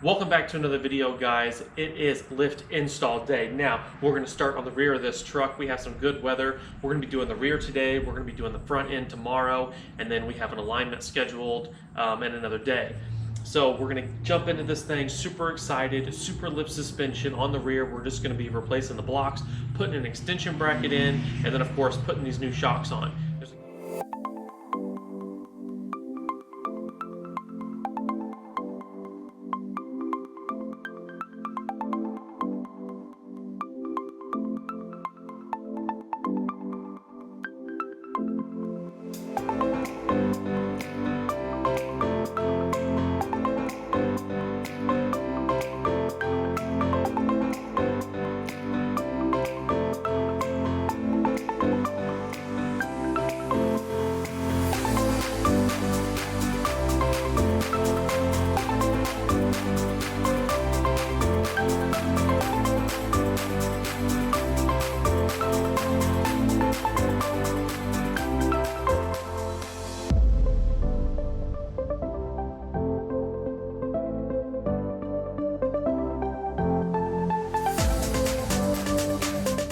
Welcome back to another video, guys. It is lift install day. Now, we're going to start on the rear of this truck. We have some good weather. We're going to be doing the rear today. We're going to be doing the front end tomorrow. And then we have an alignment scheduled in another day. So we're going to jump into this thing. Super excited. Superlift suspension on the rear. We're just going to be replacing the blocks, putting an extension bracket in, and then, of course, putting these new shocks on.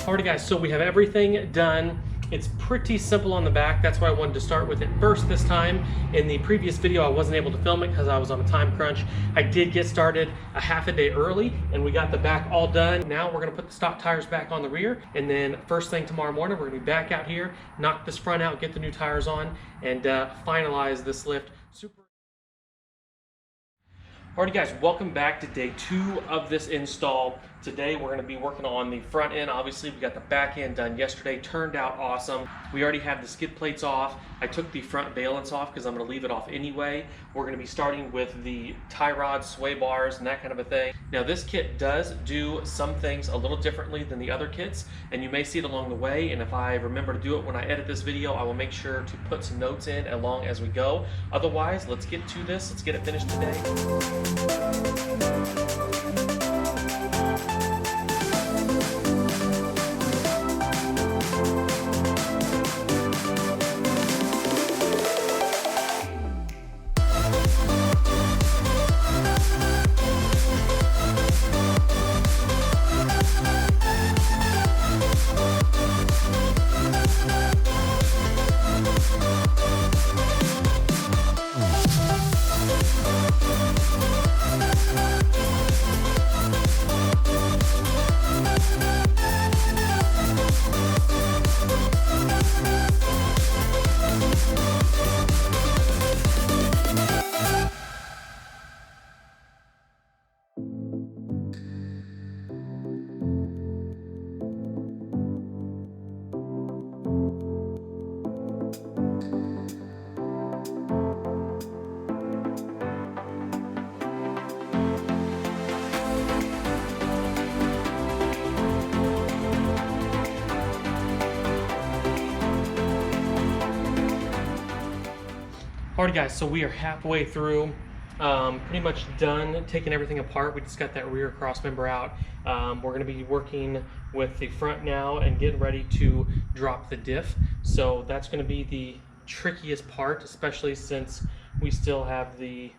Alrighty guys, so we have everything done. It's pretty simple on the back. That's why I wanted to start with it first this time. In the previous video, I wasn't able to film it because I was on a time crunch. I did get started a half a day early and we got the back all done. Now we're gonna put the stock tires back on the rear, and then first thing tomorrow morning, we're gonna be back out here, knock this front out, get the new tires on, and finalize this lift. Alrighty guys, welcome back to day 2 of this install. Today we're going to be working on the front end. Obviously we got the back end done yesterday, turned out awesome. We already have the skid plates off. I took the front valance off because I'm going to leave it off anyway. We're going to be starting with the tie rods, sway bars, and that kind of a thing. Now this kit does do some things a little differently than the other kits, and you may see it along the way, and if I remember to do it when I edit this video, I will make sure to put some notes in along as we go. Otherwise, let's get to this. Let's get it finished today. Alright guys, so we are halfway through, pretty much done taking everything apart. We just got that rear cross member out. We're going to be working with the front now and getting ready to drop the diff. So that's going to be the trickiest part, especially since we still have the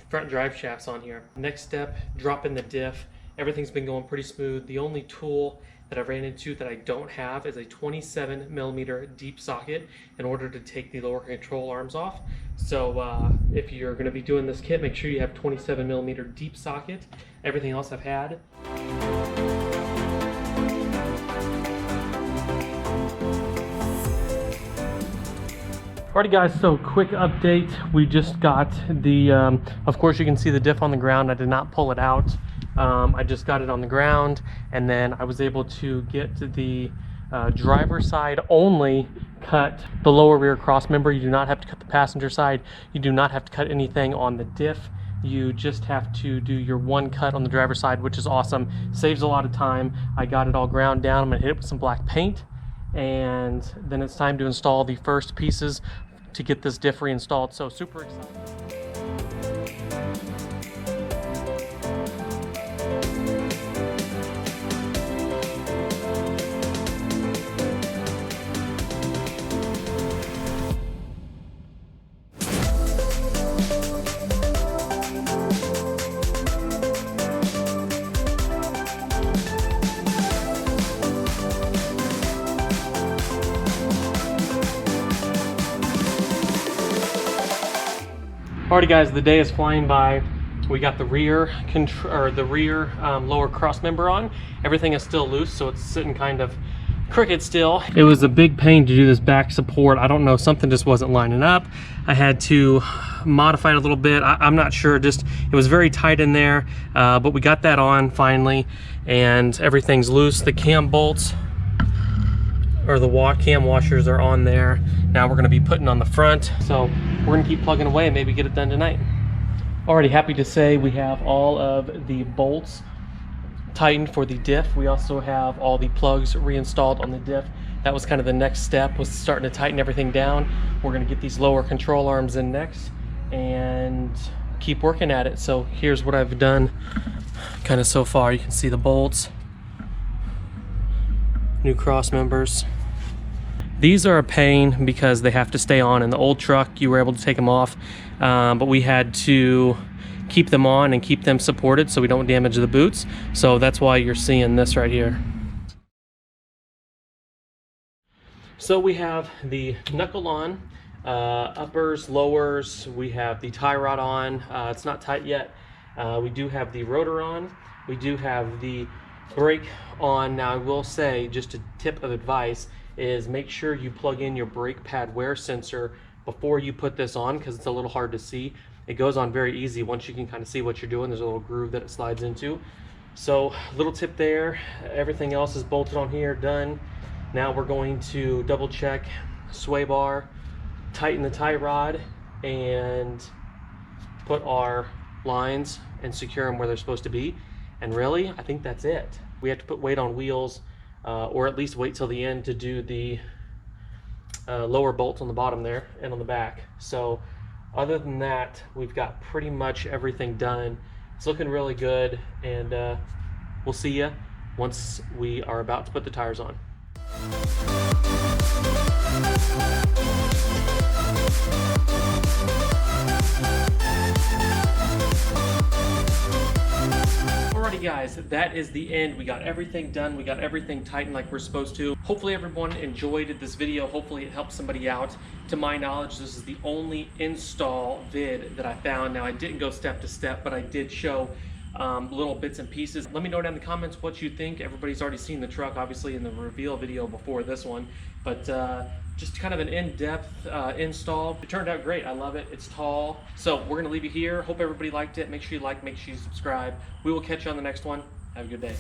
front drive shafts on here. Next step, dropping the diff. Everything's been going pretty smooth. The only tool that I ran into that I don't have is a 27mm deep socket in order to take the lower control arms off. So if you're going to be doing this kit, make sure you have 27mm deep socket. Everything else I've had. Alrighty guys, so quick update. We just got the, of course you can see the diff on the ground. I did not pull it out. I just got it on the ground, and then I was able to get the driver side only cut the lower rear cross member. You do not have to cut the passenger side. You do not have to cut anything on the diff. You just have to do your one cut on the driver's side, which is awesome. Saves a lot of time. I got it all ground down. I'm gonna hit it with some black paint, and then it's time to install the first pieces to get this diff reinstalled. So super excited. Alrighty guys, the day is flying by. We got the rear lower cross member on. Everything is still loose, so it's sitting kind of crooked still. It was a big pain to do this back support. I don't know, something just wasn't lining up. I had to modify it a little bit. I'm not sure, just it was very tight in there, but we got that on finally, and everything's loose. The cam bolts, or the cam washers, are on there. Now we're going to be putting on the front, so we're going to keep plugging away and maybe get it done tonight. Already happy to say we have all of the bolts tightened for the diff. We also have all the plugs reinstalled on the diff. That was kind of the next step, was starting to tighten everything down. We're going to get these lower control arms in next and keep working at it. So here's what I've done kind of so far. You can see the bolts, new cross members. These are a pain because they have to stay on. In the old truck you were able to take them off, but we had to keep them on and keep them supported so we don't damage the boots. So that's why you're seeing this right here. So we have the knuckle on, uppers, lowers. We have the tie rod on. It's not tight yet. We do have the rotor on. We do have the brake on. Now I will say, just a tip of advice is make sure you plug in your brake pad wear sensor before you put this on, because it's a little hard to see. It goes on very easy once you can kind of see what you're doing. There's a little groove that it slides into. So little tip there. Everything else is bolted on here, done. Now we're going to double check sway bar, tighten the tie rod, and put our lines and secure them where they're supposed to be. And really, I think that's it. We have to put weight on wheels, or at least wait till the end to do the lower bolts on the bottom there and on the back. So other than that, we've got pretty much everything done. It's looking really good, and we'll see you once we are about to put the tires on. Alrighty guys, that is the end. We got everything done. We got everything tightened like we're supposed to. Hopefully everyone enjoyed this video. Hopefully it helped somebody out. To my knowledge, this is the only install vid that I found. Now I didn't go step to step, but I did show little bits and pieces. Let me know down in the comments what you think. Everybody's already seen the truck, obviously, in the reveal video before this one, but just kind of an in-depth install. It turned out great. I love it. It's tall. So we're gonna leave you here. Hope everybody liked it. Make sure you like, make sure you subscribe. We will catch you on the next one. Have a good day.